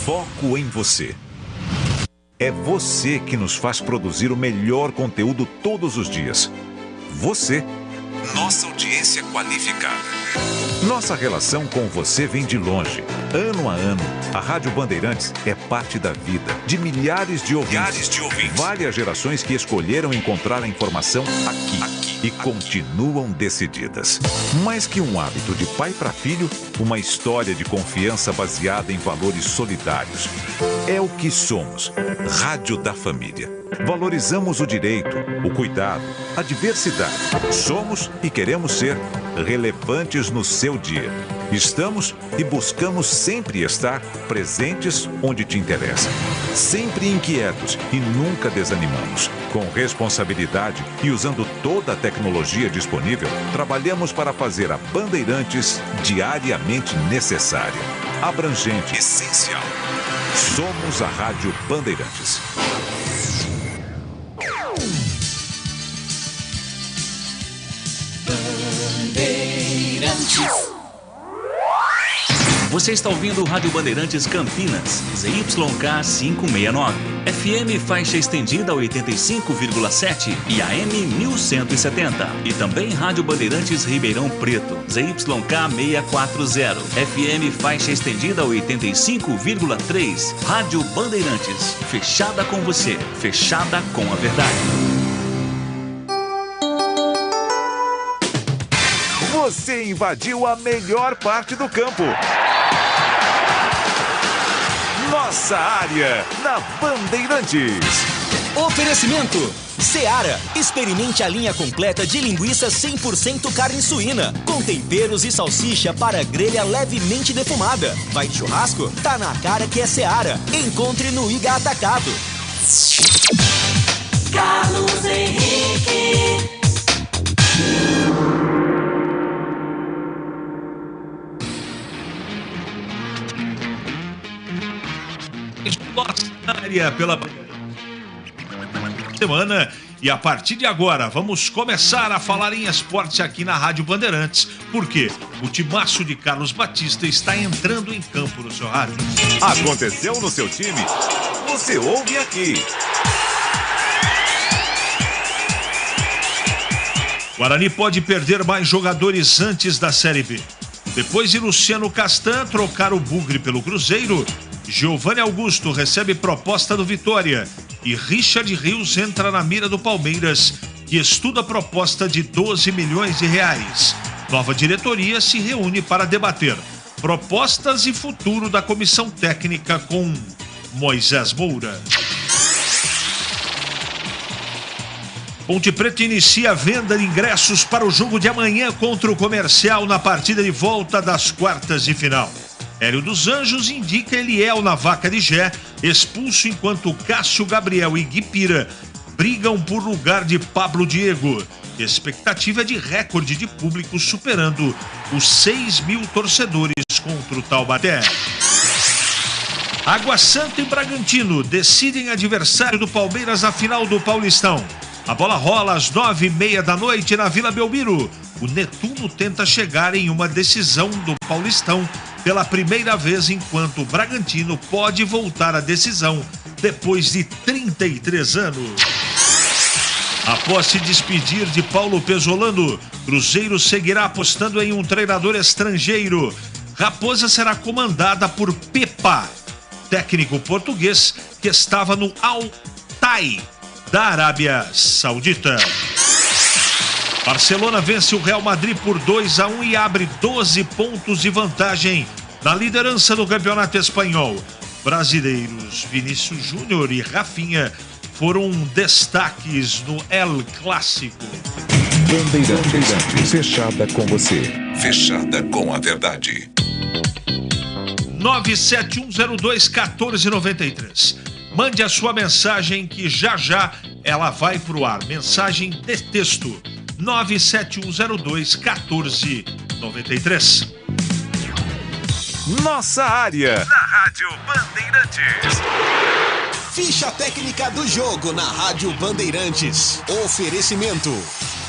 Foco em você. É você que nos faz produzir o melhor conteúdo todos os dias. Você, nossa audiência qualificada. Nossa relação com você vem de longe. Ano a ano, a Rádio Bandeirantes é parte da vida de milhares de ouvintes. Várias gerações que escolheram encontrar a informação aqui e continuam decididas. Mais que um hábito de pai para filho, uma história de confiança baseada em valores solidários. É o que somos. Rádio da Família. Valorizamos o direito, o cuidado, a diversidade. Somos e queremos ser relevantes no seu dia. Estamos e buscamos sempre estar presentes onde te interessa. Sempre inquietos e nunca desanimamos. Com responsabilidade e usando toda a tecnologia disponível, trabalhamos para fazer a Bandeirantes diariamente necessária, abrangente, essencial. Somos a Rádio Bandeirantes. Você está ouvindo o Rádio Bandeirantes Campinas, ZYK 569, FM faixa estendida 85,7 e AM 1170. E também Rádio Bandeirantes Ribeirão Preto, ZYK 640, FM faixa estendida 85,3. Rádio Bandeirantes, fechada com você, fechada com a verdade. Você invadiu a melhor parte do campo. Nossa área, na Bandeirantes. Oferecimento Seara. Experimente a linha completa de linguiça 100% carne suína, com temperos e salsicha para grelha levemente defumada. Vai de churrasco? Tá na cara que é Seara. Encontre no Iga Atacado. Carlos Henrique. Nossa área pela semana. E a partir de agora, vamos começar a falar em esporte aqui na Rádio Bandeirantes. Porque o timaço de Carlos Batista está entrando em campo no seu rádio. Aconteceu no seu time? Você ouve aqui. Guarani pode perder mais jogadores antes da Série B. Depois de Luciano Castan trocar o Bugre pelo Cruzeiro, Giovanni Augusto recebe proposta do Vitória e Richard Rios entra na mira do Palmeiras, que estuda a proposta de 12 milhões de reais. Nova diretoria se reúne para debater propostas e futuro da comissão técnica com Moisés Moura. Ponte Preta inicia a venda de ingressos para o jogo de amanhã contra o Comercial na partida de volta das quartas de final. Hélio dos Anjos indica Eliel na vaca de Gé, expulso enquanto Cássio Gabriel e Guipira brigam por lugar de Pablo Diego. Expectativa de recorde de público superando os 6 mil torcedores contra o Taubaté. Água Santa e Bragantino decidem adversário do Palmeiras na final do Paulistão. A bola rola às 9h30 da noite na Vila Belmiro. O Netuno tenta chegar em uma decisão do Paulistão pela primeira vez, enquanto o Bragantino pode voltar à decisão depois de 33 anos. Após se despedir de Paulo Pesolano, Cruzeiro seguirá apostando em um treinador estrangeiro. Raposa será comandada por Pepa, técnico português que estava no Al-Tai da Arábia Saudita. Barcelona vence o Real Madrid por 2-1 e abre 12 pontos de vantagem na liderança do campeonato espanhol. Brasileiros Vinícius Júnior e Rafinha foram destaques no El Clássico. Bandeirantes, fechada com você. Fechada com a verdade. 971021493. Mande a sua mensagem que já ela vai pro ar. Mensagem de texto 971021493. Nossa área na Rádio Bandeirantes. Ficha técnica do jogo na Rádio Bandeirantes. Oferecimento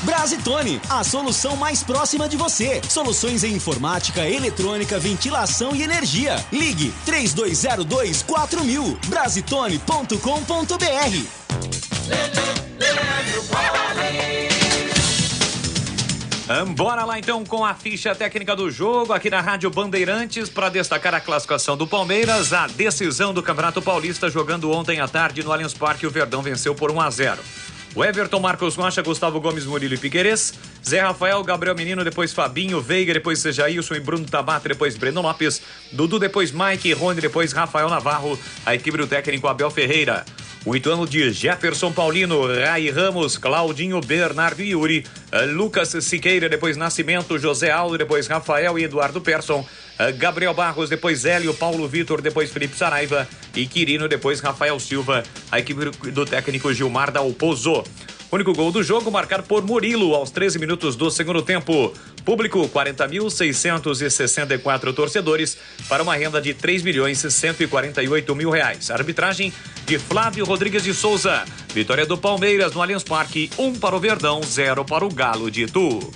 Brasitone, a solução mais próxima de você. Soluções em informática, eletrônica, ventilação e energia. Ligue 3202-4000. Brasitone.com.br. Bora lá então com a ficha técnica do jogo aqui na Rádio Bandeirantes para destacar a classificação do Palmeiras, a decisão do Campeonato Paulista. Jogando ontem à tarde no Allianz Parque, o Verdão venceu por 1-0. O Everton, Marcos Rocha, Gustavo Gomes, Murilo e Piquerez, Zé Rafael, Gabriel Menino, depois Fabinho, Veiga, depois Sejailson e Bruno Tabata, depois Breno Lopes, Dudu, depois Mike, Rony, depois Rafael Navarro, a equipe do técnico Abel Ferreira. O Ituano de Jefferson Paulino, Rai Ramos, Claudinho, Bernardo e Yuri, Lucas Siqueira, depois Nascimento, José Aldo, depois Rafael e Eduardo Persson, Gabriel Barros, depois Hélio, Paulo Vitor, depois Felipe Saraiva e Quirino, depois Rafael Silva, a equipe do técnico Gilmar Dalpozo. O único gol do jogo marcado por Murilo aos 13 minutos do segundo tempo. Público 40.664 torcedores para uma renda de R$3.148.000. Arbitragem de Flávio Rodrigues de Souza. Vitória do Palmeiras no Allianz Parque, 1 para o Verdão, 0 para o Galo de Itu.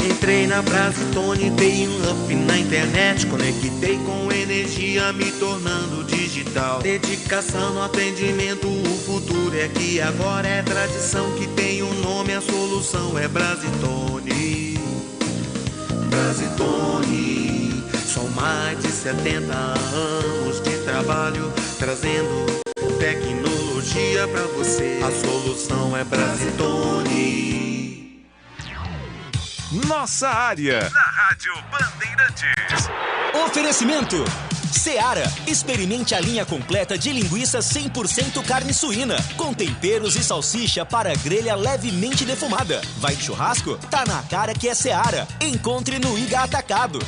Entrei na Brasitone, dei um up na internet, conectei com energia, me tornando digital. Dedicação no atendimento, o futuro é que agora é tradição, que tem um nome, a solução é Brasitone. Brasitone, são mais de 70 anos de trabalho, trazendo tecnologia pra você. A solução é Brasitone. Nossa área, na Rádio Bandeirantes. Oferecimento Seara. Experimente a linha completa de linguiça 100% carne suína, com temperos e salsicha para grelha levemente defumada. Vai de churrasco? Tá na cara que é Seara. Encontre no Iga Atacado.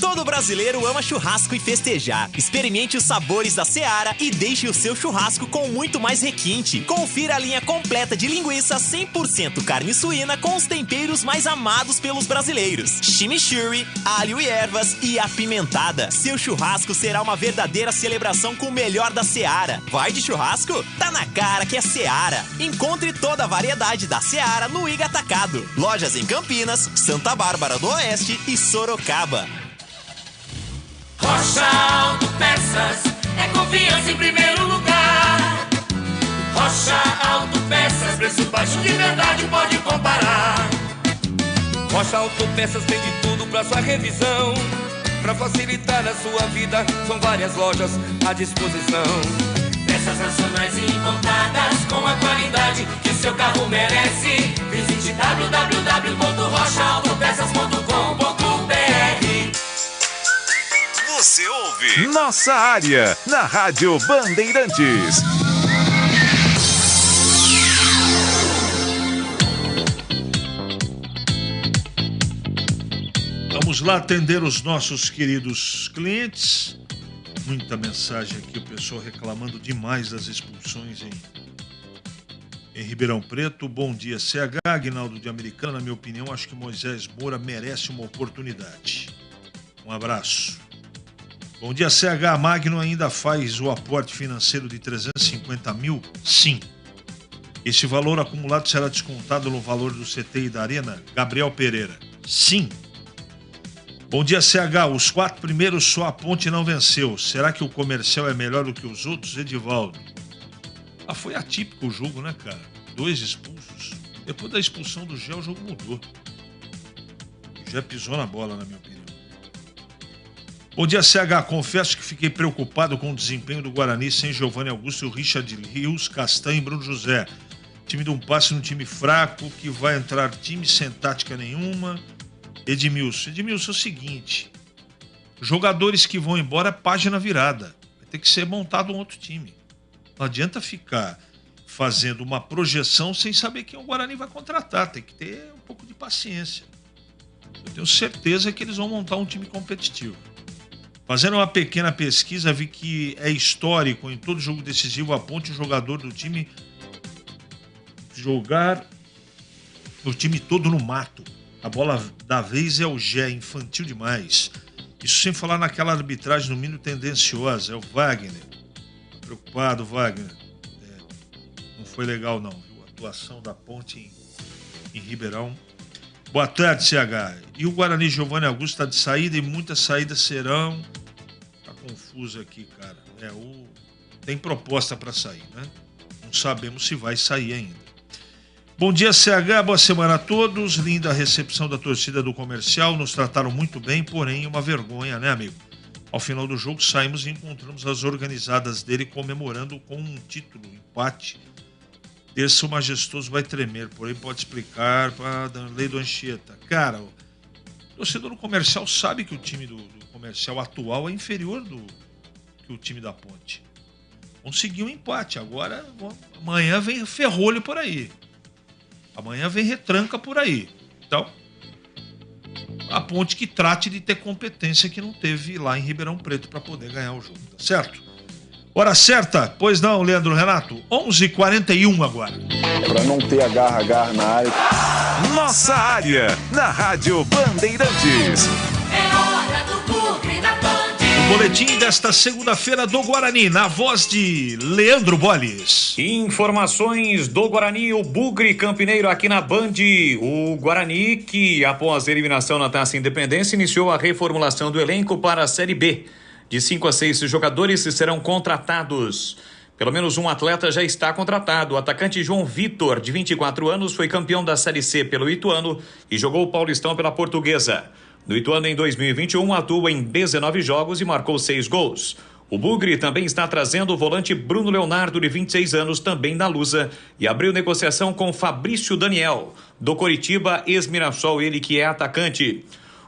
Todo brasileiro ama churrasco e festejar. Experimente os sabores da Seara e deixe o seu churrasco com muito mais requinte. Confira a linha completa de linguiça 100% carne suína com os temperos mais amados pelos brasileiros. Chimichurri, alho e ervas e apimentada. Seu churrasco será uma verdadeira celebração com o melhor da Seara. Vai de churrasco? Tá na cara que é Seara. Encontre toda a variedade da Seara no Iga Atacado. Lojas em Campinas, Santa Bárbara do Oeste e Sorocaba. Rocha Autopeças é confiança em primeiro lugar. Rocha Autopeças, preço baixo de verdade, pode comparar. Rocha Autopeças tem de tudo pra sua revisão. Pra facilitar a sua vida, são várias lojas à disposição. Peças nacionais e importadas com a qualidade que o seu carro merece. Visite www.rochaautopeças.com.br. Você ouve Nossa Área, na Rádio Bandeirantes. Vamos lá atender os nossos queridos clientes. Muita mensagem aqui, o pessoal reclamando demais das expulsões em Ribeirão Preto. Bom dia, CH, Aguinaldo de Americana. Na minha opinião, acho que Moisés Moura merece uma oportunidade. Um abraço. Bom dia, CH. Magno ainda faz o aporte financeiro de 350 mil? Sim. Esse valor acumulado será descontado no valor do CT e da Arena? Gabriel Pereira. Sim. Bom dia, CH. Os 4 primeiros só a Ponte não venceu. Será que o Comercial é melhor do que os outros? Edivaldo. Foi atípico o jogo, né, cara? 2 expulsos. Depois da expulsão do Gé, o jogo mudou. O Gé pisou na bola, na minha opinião. Bom dia, CH. Confesso que fiquei preocupado com o desempenho do Guarani sem Giovanni Augusto, Richard Rios, Castanho e Bruno José. Time de um passe num time fraco, que vai entrar time sem tática nenhuma. Edmilson, é o seguinte, jogadores que vão embora, página virada. Vai ter que ser montado um outro time. Não adianta ficar fazendo uma projeção sem saber quem o Guarani vai contratar. Tem que ter um pouco de paciência. Eu tenho certeza que eles vão montar um time competitivo. Fazendo uma pequena pesquisa, vi que é histórico em todo jogo decisivo a Ponte, o jogador do time jogar o time todo no mato. A bola da vez é o Gé, infantil demais. Isso sem falar naquela arbitragem no mínimo tendenciosa. É o Wagner. Tá preocupado, Wagner. Não foi legal não, viu? A atuação da Ponte em Ribeirão. Boa tarde, CH. E o Guarani Giovanni Augusto está de saída e muitas saídas serão... Tá confuso aqui, cara. Tem proposta para sair, né? Não sabemos se vai sair ainda. Bom dia, CH. Boa semana a todos. Linda recepção da torcida do Comercial. Nos trataram muito bem, porém uma vergonha, né, amigo? Ao final do jogo, saímos e encontramos as organizadas dele comemorando com um título, empate. Terça, o majestoso vai tremer, porém pode explicar para a lei do Anchieta. Cara, o torcedor do Comercial sabe que o time do Comercial atual é inferior que o time da Ponte. Conseguiu um empate, agora amanhã vem ferrolho por aí. Amanhã vem retranca por aí. Então, a Ponte que trate de ter competência que não teve lá em Ribeirão Preto para poder ganhar o jogo, tá certo? Hora certa, pois não, Leandro Renato? 11h41 agora. Para não ter agarra na área. Nossa área, na Rádio Bandeirantes. É hora do Bugre da Band. O boletim desta segunda-feira do Guarani, na voz de Leandro Bolles. Informações do Guarani, o Bugre Campineiro aqui na Band. O Guarani, que após a eliminação na Taça Independência, iniciou a reformulação do elenco para a Série B. De 5 a 6 jogadores serão contratados. Pelo menos um atleta já está contratado. O atacante João Vitor, de 24 anos, foi campeão da Série C pelo Ituano e jogou o Paulistão pela Portuguesa. No Ituano, em 2021, atua em 19 jogos e marcou 6 gols. O Bugre também está trazendo o volante Bruno Leonardo, de 26 anos, também na Lusa, e abriu negociação com Fabrício Daniel, do Coritiba, ex-Mirassol, ele que é atacante.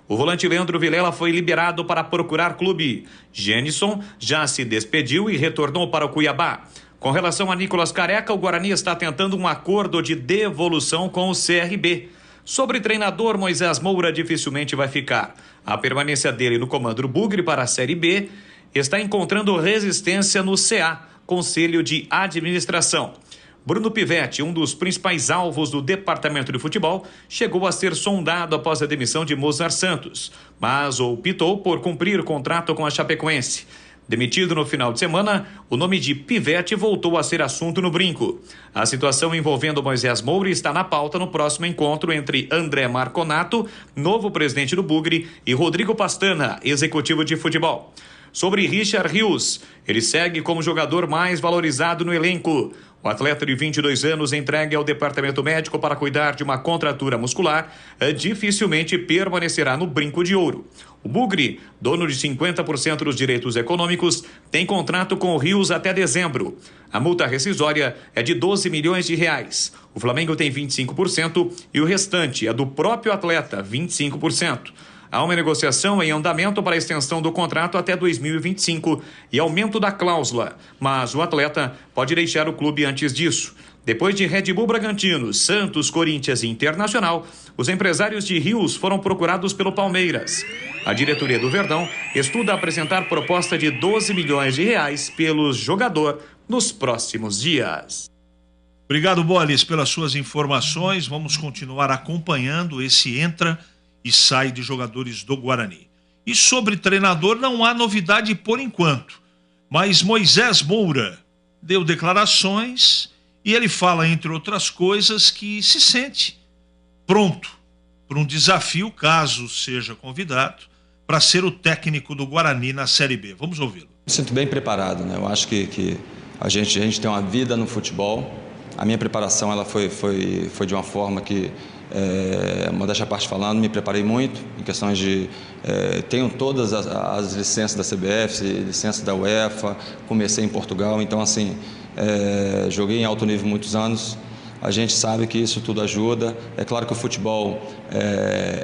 O volante Leandro Vilela foi liberado para procurar clube. Gênison já se despediu e retornou para o Cuiabá. Com relação a Nicolas Careca, o Guarani está tentando um acordo de devolução com o CRB. Sobre treinador, Moisés Moura dificilmente vai ficar. A permanência dele no comando do Bugre para a Série B está encontrando resistência no CA, Conselho de Administração. Bruno Pivetti, um dos principais alvos do departamento de futebol, chegou a ser sondado após a demissão de Mozart Santos, mas optou por cumprir o contrato com a Chapecoense. Demitido no final de semana, o nome de Pivetti voltou a ser assunto no brinco. A situação envolvendo Moisés Moura está na pauta no próximo encontro entre André Marconato, novo presidente do Bugre, e Rodrigo Pastana, executivo de futebol. Sobre Richard Rios, ele segue como jogador mais valorizado no elenco. O atleta de 22 anos, entregue ao departamento médico para cuidar de uma contratura muscular, dificilmente permanecerá no brinco de ouro. O Bugre, dono de 50% dos direitos econômicos, tem contrato com o Rios até dezembro. A multa rescisória é de 12 milhões de reais. O Flamengo tem 25% e o restante é do próprio atleta, 25%. Há uma negociação em andamento para a extensão do contrato até 2025 e aumento da cláusula, mas o atleta pode deixar o clube antes disso. Depois de Red Bull Bragantino, Santos, Corinthians e Internacional, os empresários de Rios foram procurados pelo Palmeiras. A diretoria do Verdão estuda apresentar proposta de 12 milhões de reais pelo jogador nos próximos dias. Obrigado, Bolles, pelas suas informações. Vamos continuar acompanhando esse entra e sai de jogadores do Guarani. E sobre treinador não há novidade por enquanto, mas Moisés Moura deu declarações e ele fala, entre outras coisas, que se sente pronto para um desafio, caso seja convidado, para ser o técnico do Guarani na Série B. Vamos ouvi-lo. Me sinto bem preparado, né? Eu acho que a gente tem uma vida no futebol. A minha preparação ela foi de uma forma que, modéstia à parte falando, me preparei muito em questões de... tenho todas as licenças da CBF, licença da UEFA, comecei em Portugal, então assim, joguei em alto nível muitos anos. A gente sabe que isso tudo ajuda. É claro que o futebol,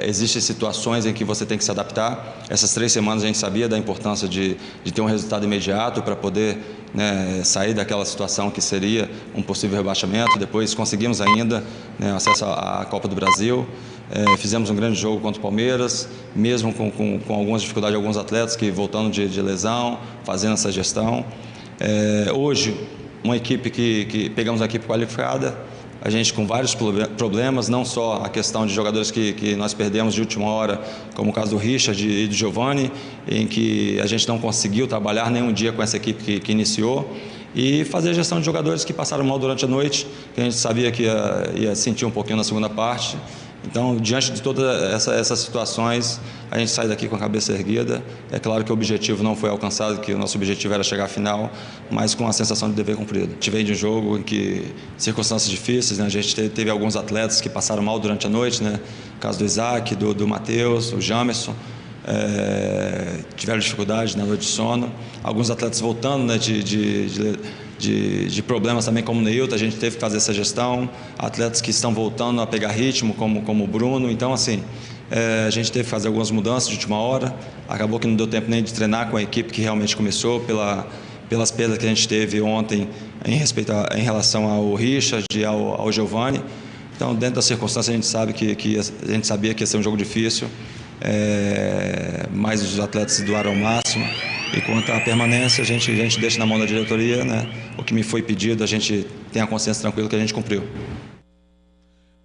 existem situações em que você tem que se adaptar. Essas 3 semanas a gente sabia da importância de ter um resultado imediato para poder, né, sair daquela situação que seria um possível rebaixamento. Depois conseguimos ainda, né, acesso à Copa do Brasil. Fizemos um grande jogo contra o Palmeiras, mesmo com algumas dificuldades de alguns atletas que voltando de lesão, fazendo essa gestão. Hoje, uma equipe que pegamos uma equipe qualificada, a gente com vários problemas, não só a questão de jogadores que nós perdemos de última hora, como o caso do Richard e do Giovanni, em que a gente não conseguiu trabalhar nenhum dia com essa equipe que iniciou. e fazer a gestão de jogadores que passaram mal durante a noite, que a gente sabia que ia sentir um pouquinho na segunda parte. Então, diante de todas essas situações, a gente sai daqui com a cabeça erguida. É claro que o objetivo não foi alcançado, que o nosso objetivo era chegar à final, mas com a sensação de dever cumprido. A gente vem de um jogo em que circunstâncias difíceis, né? A gente teve alguns atletas que passaram mal durante a noite, né? O caso do Isaac, do Matheus, o Jamerson, tiveram dificuldade na noite de sono. Alguns atletas voltando, né, de problemas também, como o Neilton, a gente teve que fazer essa gestão. Atletas que estão voltando a pegar ritmo, como o Bruno. Então, assim, a gente teve que fazer algumas mudanças de última hora. Acabou que não deu tempo nem de treinar com a equipe que realmente começou, pelas perdas que a gente teve ontem em relação ao Richard e ao Giovani. Então, dentro da circunstância, a gente sabe a gente sabia que ia ser um jogo difícil, mas os atletas se doaram ao máximo. E quanto à permanência, a gente deixa na mão da diretoria, né? O que me foi pedido, a gente tem a consciência tranquila que a gente cumpriu.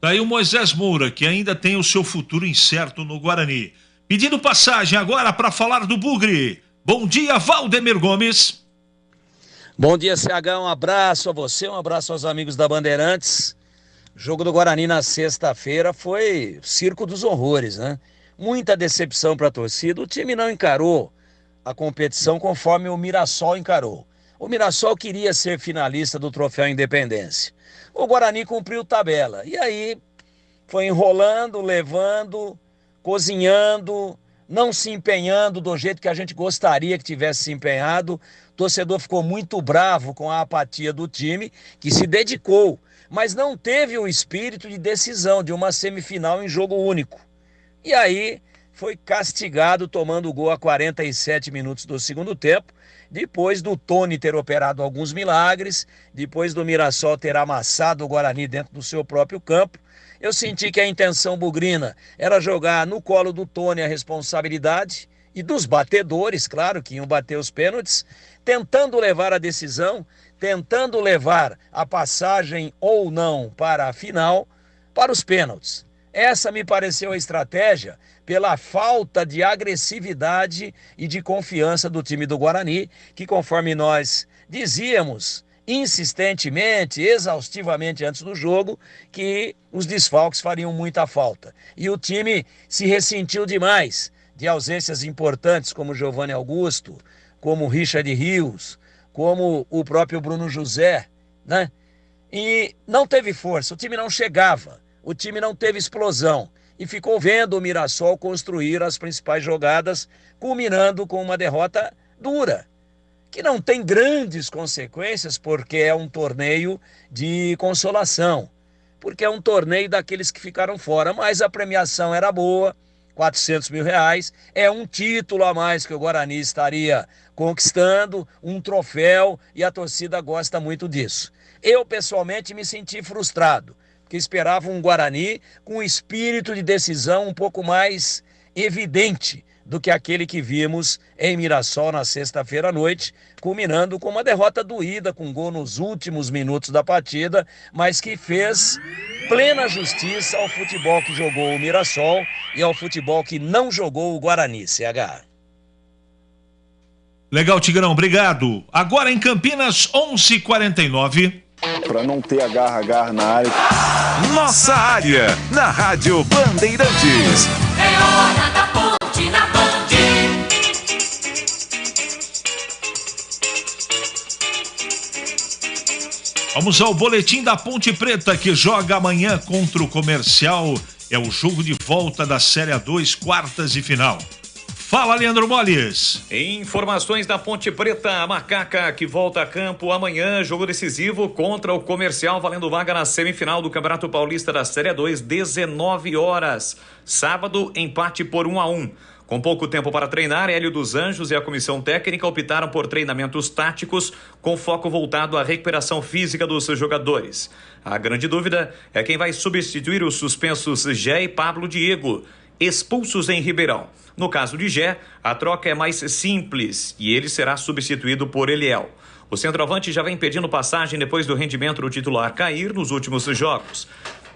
Daí o Moisés Moura, que ainda tem o seu futuro incerto no Guarani. Pedindo passagem agora para falar do Bugre. Bom dia, Valdemir Gomes. Bom dia, CH, um abraço a você, um abraço aos amigos da Bandeirantes. O jogo do Guarani na sexta-feira foi circo dos horrores, né? Muita decepção para a torcida, o time não encarou a competição conforme o Mirassol encarou. O Mirassol queria ser finalista do Troféu Independência. O Guarani cumpriu tabela. E aí foi enrolando, levando, cozinhando, não se empenhando do jeito que a gente gostaria que tivesse se empenhado. O torcedor ficou muito bravo com a apatia do time, que se dedicou, mas não teve o espírito de decisão de uma semifinal em jogo único. E aí foi castigado tomando o gol a 47 minutos do segundo tempo, depois do Tony ter operado alguns milagres, depois do Mirassol ter amassado o Guarani dentro do seu próprio campo. Eu senti que a intenção bugrina era jogar no colo do Tony a responsabilidade e dos batedores, claro, que iam bater os pênaltis, tentando levar a decisão, tentando levar a passagem ou não para a final, para os pênaltis. Essa me pareceu a estratégia pela falta de agressividade e de confiança do time do Guarani, que conforme nós dizíamos insistentemente, exaustivamente antes do jogo, que os desfalques fariam muita falta. E o time se ressentiu demais de ausências importantes como Giovani Augusto, como Richard Rios, como o próprio Bruno José, né? E não teve força, o time não chegava, o time não teve explosão. E ficou vendo o Mirassol construir as principais jogadas, culminando com uma derrota dura, que não tem grandes consequências, porque é um torneio de consolação, porque é um torneio daqueles que ficaram fora, mas a premiação era boa, R$400 mil, é um título a mais que o Guarani estaria conquistando, um troféu, e a torcida gosta muito disso. Eu, pessoalmente, me senti frustrado, que esperava um Guarani com espírito de decisão um pouco mais evidente do que aquele que vimos em Mirassol na sexta-feira à noite, culminando com uma derrota doída, com gol nos últimos minutos da partida, mas que fez plena justiça ao futebol que jogou o Mirassol e ao futebol que não jogou o Guarani, CH. Legal, Tigrão, obrigado. Agora em Campinas, 11h49. Para não ter agarra na área. Nossa área, na Rádio Bandeirantes. É hora da ponte na Band. Vamos ao boletim da Ponte Preta, que joga amanhã contra o Comercial. É o jogo de volta da Série A2, quartas de final. Fala, Leandro Moles. Informações da Ponte Preta, a Macaca que volta a campo amanhã, jogo decisivo contra o Comercial, valendo vaga na semifinal do Campeonato Paulista da Série 2, 19 horas. Sábado, empate por 1-1. Com pouco tempo para treinar, Hélio dos Anjos e a comissão técnica optaram por treinamentos táticos com foco voltado à recuperação física dos jogadores. A grande dúvida é quem vai substituir os suspensos Gé e Pablo Diego, expulsos em Ribeirão. No caso de Gé, a troca é mais simples e ele será substituído por Eliel. O centroavante já vem pedindo passagem depois do rendimento do titular cair nos últimos jogos.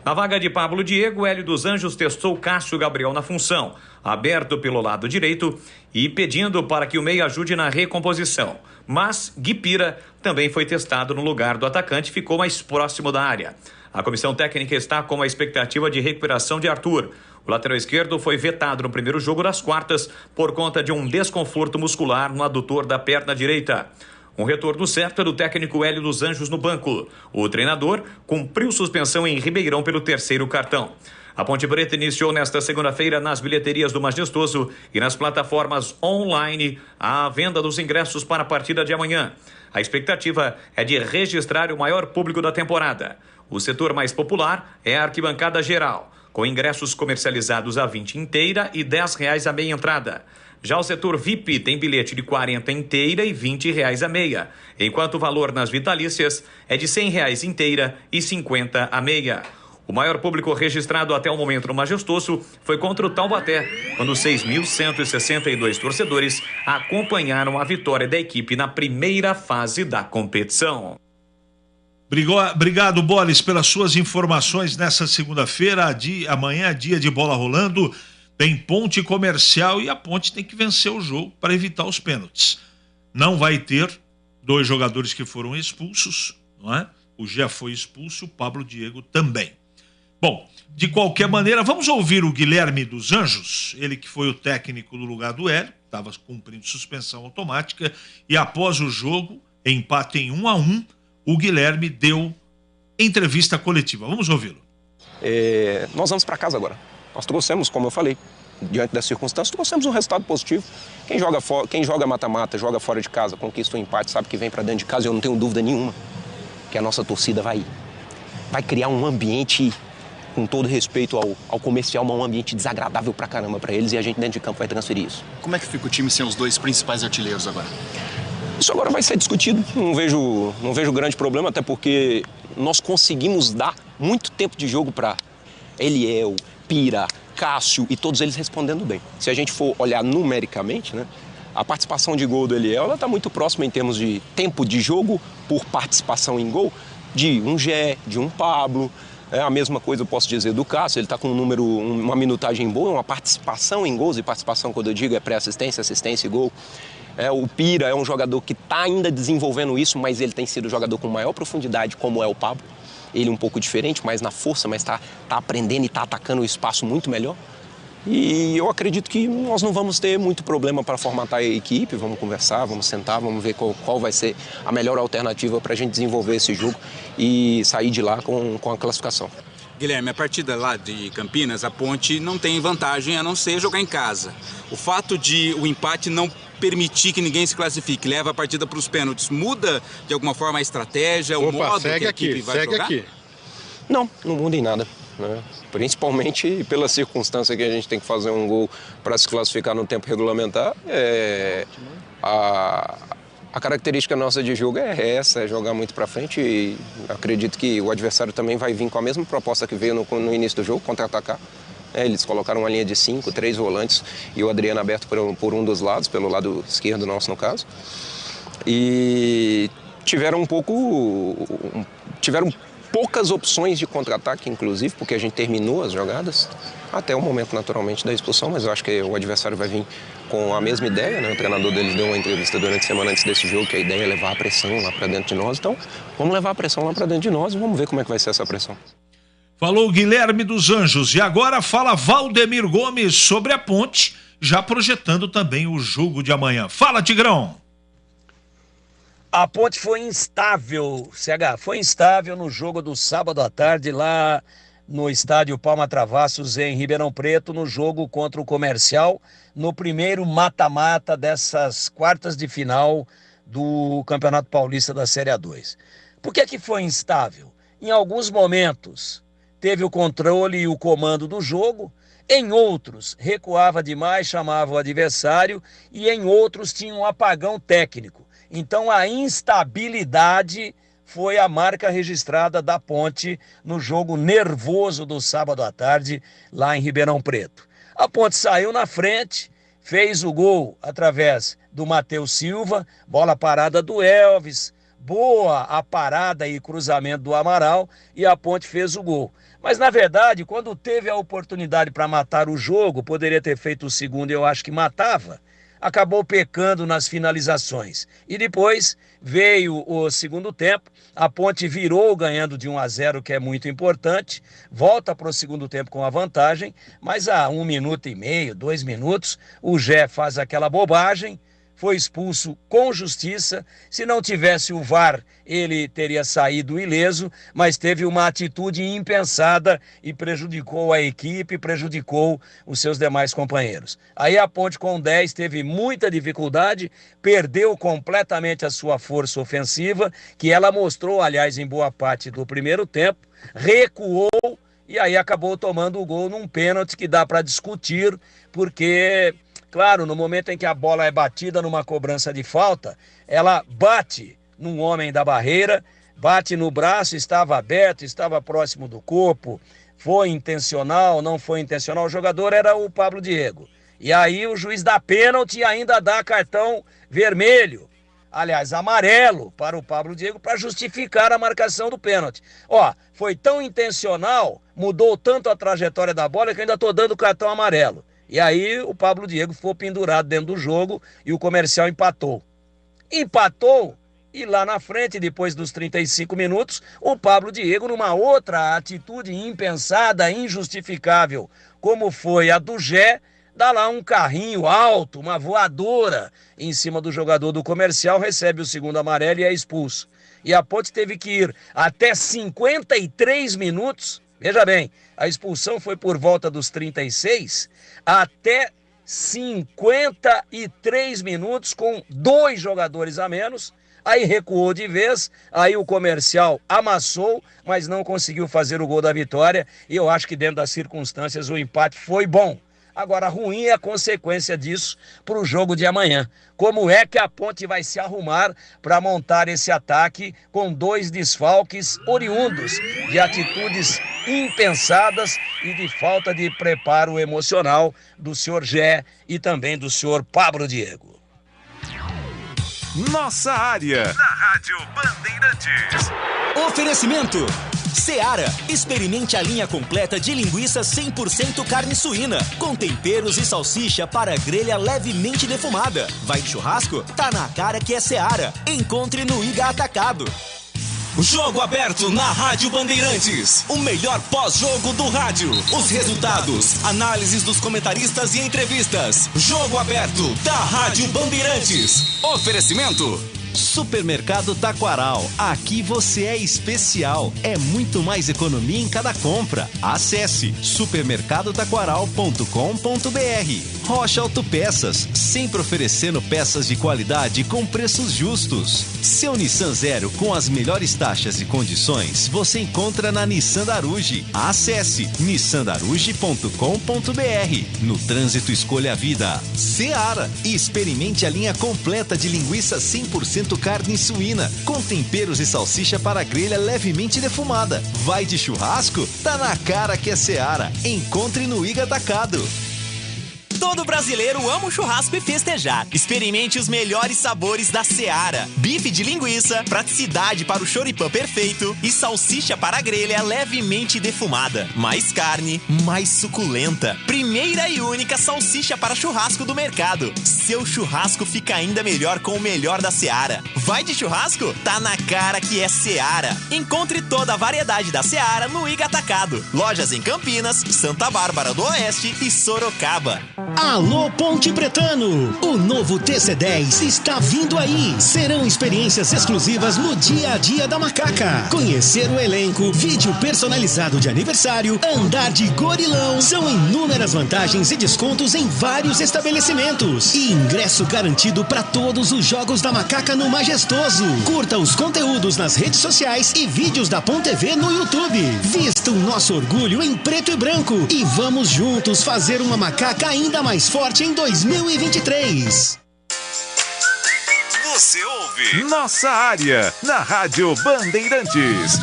Na vaga de Pablo Diego, Hélio dos Anjos testou Cássio Gabriel na função, aberto pelo lado direito e pedindo para que o meia ajude na recomposição. mas Guipira também foi testado no lugar do atacante e ficou mais próximo da área. A comissão técnica está com a expectativa de recuperação de Arthur. O lateral esquerdo foi vetado no primeiro jogo das quartas por conta de um desconforto muscular no adutor da perna direita. Um retorno certo é do técnico Hélio dos Anjos no banco. O treinador cumpriu suspensão em Ribeirão pelo terceiro cartão. A Ponte Preta iniciou nesta segunda-feira nas bilheterias do Majestoso e nas plataformas online a venda dos ingressos para a partida de amanhã. A expectativa é de registrar o maior público da temporada. O setor mais popular é a arquibancada geral, com ingressos comercializados a 20 inteira e R$10 a meia entrada. Já o setor VIP tem bilhete de 40 inteira e R$20 a meia, enquanto o valor nas vitalícias é de R$100 inteira e 50 a meia. O maior público registrado até o momento no Majestoso foi contra o Taubaté, quando 6.162 torcedores acompanharam a vitória da equipe na primeira fase da competição. Obrigado, Bolis, pelas suas informações nessa segunda-feira. Amanhã é dia de bola rolando. Tem Ponte Comercial e a Ponte tem que vencer o jogo para evitar os pênaltis. Não vai ter 2 jogadores que foram expulsos, não é? O Gé foi expulso, o Pablo Diego também. Bom, de qualquer maneira, vamos ouvir o Guilherme dos Anjos, ele que foi o técnico no lugar do Hélio, estava cumprindo suspensão automática, e após o jogo, empate em 1-1, o Guilherme deu entrevista coletiva. Vamos ouvi-lo. Nós vamos para casa agora. Nós trouxemos, como eu falei, diante das circunstâncias, trouxemos um resultado positivo. Quem joga mata-mata, joga fora de casa, conquista o empate, sabe que vem para dentro de casa, e eu não tenho dúvida nenhuma que a nossa torcida vai criar um ambiente, com todo respeito ao comercial, um ambiente desagradável pra caramba pra eles, e a gente dentro de campo vai transferir isso. Como é que fica o time sem os 2 principais artilheiros agora? Isso agora vai ser discutido, não vejo grande problema, até porque nós conseguimos dar muito tempo de jogo para Eliel, Pira, Cássio e todos eles respondendo bem. Se a gente for olhar numericamente, né, a participação de gol do Eliel está muito próxima em termos de tempo de jogo por participação em gol de um Gé, de um Pablo. A mesma coisa eu posso dizer do Cássio, ele está com uma minutagem boa, uma participação em gols, e participação, quando eu digo, é pré-assistência, assistência e gol. O Pira é um jogador que está ainda desenvolvendo isso, mas ele tem sido o jogador com maior profundidade, como é o Pablo. Ele um pouco diferente, mais na força, mas está aprendendo e está atacando o espaço muito melhor. E eu acredito que nós não vamos ter muito problema para formatar a equipe, vamos conversar, vamos sentar, vamos ver qual vai ser a melhor alternativa para a gente desenvolver esse jogo e sair de lá com a classificação. Guilherme, a partida lá de Campinas, a Ponte não tem vantagem a não ser jogar em casa. O fato de o empate não permitir que ninguém se classifique, leva a partida para os pênaltis, muda de alguma forma a estratégia, o modo que a equipe vai jogar? Não muda em nada, né? Principalmente pela circunstância que a gente tem que fazer um gol para se classificar no tempo regulamentar. A característica nossa de jogo é essa, é jogar muito para frente, e acredito que o adversário também vai vir com a mesma proposta que veio no início do jogo, contra-atacar. Eles colocaram uma linha de 5, 3 volantes e o Adriano aberto por um dos lados, pelo lado esquerdo nosso no caso. E tiveram poucas opções de contra-ataque, inclusive, porque a gente terminou as jogadas até o momento, naturalmente, da expulsão, mas eu acho que o adversário vai vir com a mesma ideia, né? O treinador deles deu uma entrevista durante a semana antes desse jogo, que a ideia é levar a pressão lá para dentro de nós. Então, vamos levar a pressão lá para dentro de nós e vamos ver como é que vai ser essa pressão. Falou Guilherme dos Anjos. E agora fala Valdemir Gomes sobre a Ponte, já projetando também o jogo de amanhã. Fala, Tigrão! A Ponte foi instável, CH, foi instável no jogo do sábado à tarde lá no estádio Palma Travassos em Ribeirão Preto, no jogo contra o Comercial, no primeiro mata-mata dessas quartas de final do Campeonato Paulista da Série A2. Por que foi instável? Em alguns momentos teve o controle e o comando do jogo, em outros recuava demais, chamava o adversário, e em outros tinha um apagão técnico. Então a instabilidade foi a marca registrada da Ponte no jogo nervoso do sábado à tarde lá em Ribeirão Preto. A Ponte saiu na frente, fez o gol através do Matheus Silva, bola parada do Elvis, boa a parada e cruzamento do Amaral, e a Ponte fez o gol. Mas na verdade, quando teve a oportunidade para matar o jogo, poderia ter feito o segundo, eu acho que matava. acabou pecando nas finalizações. E depois veio o segundo tempo, a Ponte virou ganhando de 1-0, que é muito importante, volta para o segundo tempo com a vantagem, mas a 1 minuto e meio, 2 minutos, o Gé faz aquela bobagem, foi expulso com justiça. Se não tivesse o VAR, ele teria saído ileso, mas teve uma atitude impensada e prejudicou a equipe, prejudicou os seus demais companheiros. Aí a Ponte com 10 teve muita dificuldade, perdeu completamente a sua força ofensiva, que ela mostrou, aliás, em boa parte do primeiro tempo, recuou e aí acabou tomando o gol num pênalti que dá para discutir, porque... Claro, no momento em que a bola é batida numa cobrança de falta, ela bate num homem da barreira, bate no braço, estava aberto, estava próximo do corpo, foi intencional, não foi intencional, o jogador era o Pablo Diego. E aí o juiz dá pênalti e ainda dá cartão vermelho, aliás, amarelo para o Pablo Diego para justificar a marcação do pênalti. Ó, foi tão intencional, mudou tanto a trajetória da bola que eu ainda estou dando cartão amarelo. E aí o Pablo Diego ficou pendurado dentro do jogo e o Comercial empatou. Empatou e lá na frente, depois dos 35 minutos, o Pablo Diego, numa outra atitude impensada, injustificável, como foi a do Gé, dá lá um carrinho alto, uma voadora em cima do jogador do Comercial, recebe o segundo amarelo e é expulso. E a Ponte teve que ir até 53 minutos, veja bem, a expulsão foi por volta dos 36, até 53 minutos com 2 jogadores a menos, aí recuou de vez, aí o Comercial amassou, mas não conseguiu fazer o gol da vitória, e eu acho que dentro das circunstâncias o empate foi bom. Agora, ruim é a consequência disso para o jogo de amanhã. Como é que a Ponte vai se arrumar para montar esse ataque com 2 desfalques oriundos de atitudes impensadas e de falta de preparo emocional do senhor Gé e também do senhor Pablo Diego? Nossa área, na Rádio Bandeirantes. Oferecimento Seara, experimente a linha completa de linguiça 100% carne suína, com temperos e salsicha para grelha levemente defumada. Vai de churrasco? Tá na cara que é Seara. Encontre no Iga Atacado. Jogo aberto na Rádio Bandeirantes. O melhor pós-jogo do rádio. Os resultados, análises dos comentaristas e entrevistas. Jogo aberto da Rádio Bandeirantes. Oferecimento Supermercado Taquaral. Aqui você é especial. É muito mais economia em cada compra. Acesse supermercadotaquaral.com.br. Rocha Autopeças, sempre oferecendo peças de qualidade com preços justos. Seu Nissan Zero com as melhores taxas e condições você encontra na Nissan Daruge. Acesse nissandaruge.com.br. No trânsito, escolha a vida. Seara, e experimente a linha completa de linguiça 100% carne suína, com temperos e salsicha para grelha levemente defumada. Vai de churrasco? Tá na cara que é Seara. Encontre no Iga Atacado. Todo brasileiro ama um churrasco e festejar. Experimente os melhores sabores da Seara. Bife de linguiça, praticidade para o choripã perfeito e salsicha para a grelha levemente defumada. Mais carne, mais suculenta. Primeira e única salsicha para churrasco do mercado. Seu churrasco fica ainda melhor com o melhor da Seara. Vai de churrasco? Tá na cara que é Seara. Encontre toda a variedade da Seara no Iga Atacado. Lojas em Campinas, Santa Bárbara do Oeste e Sorocaba. Alô Ponte Pretano, o novo TC10 está vindo aí. Serão experiências exclusivas no dia a dia da Macaca. Conhecer o elenco, vídeo personalizado de aniversário, andar de gorilão. São inúmeras vantagens e descontos em vários estabelecimentos. E ingresso garantido para todos os jogos da Macaca no Majestoso. Curta os conteúdos nas redes sociais e vídeos da Ponte TV no YouTube. Vista o nosso orgulho em preto e branco e vamos juntos fazer uma Macaca ainda mais forte em 2023. Você ouve Nossa Área na Rádio Bandeirantes.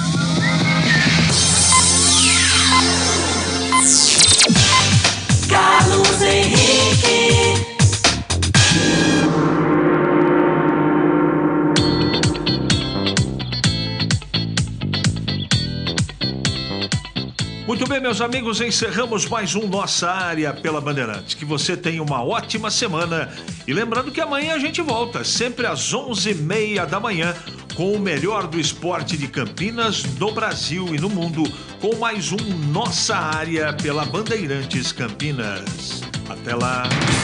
Carlos Henrique. Muito bem, meus amigos, encerramos mais um Nossa Área pela Bandeirantes. Que você tenha uma ótima semana. E lembrando que amanhã a gente volta, sempre às 11h30 da manhã, com o melhor do esporte de Campinas, no Brasil e no mundo, com mais um Nossa Área pela Bandeirantes Campinas. Até lá.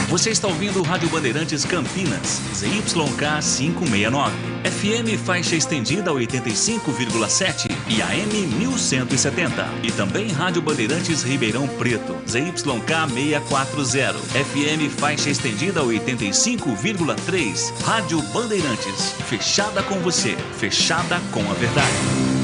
Você está ouvindo o Rádio Bandeirantes Campinas, ZYK 569. FM faixa estendida 85,7 e AM 1170. E também Rádio Bandeirantes Ribeirão Preto, ZYK 640. FM faixa estendida 85,3. Rádio Bandeirantes, fechada com você, fechada com a verdade.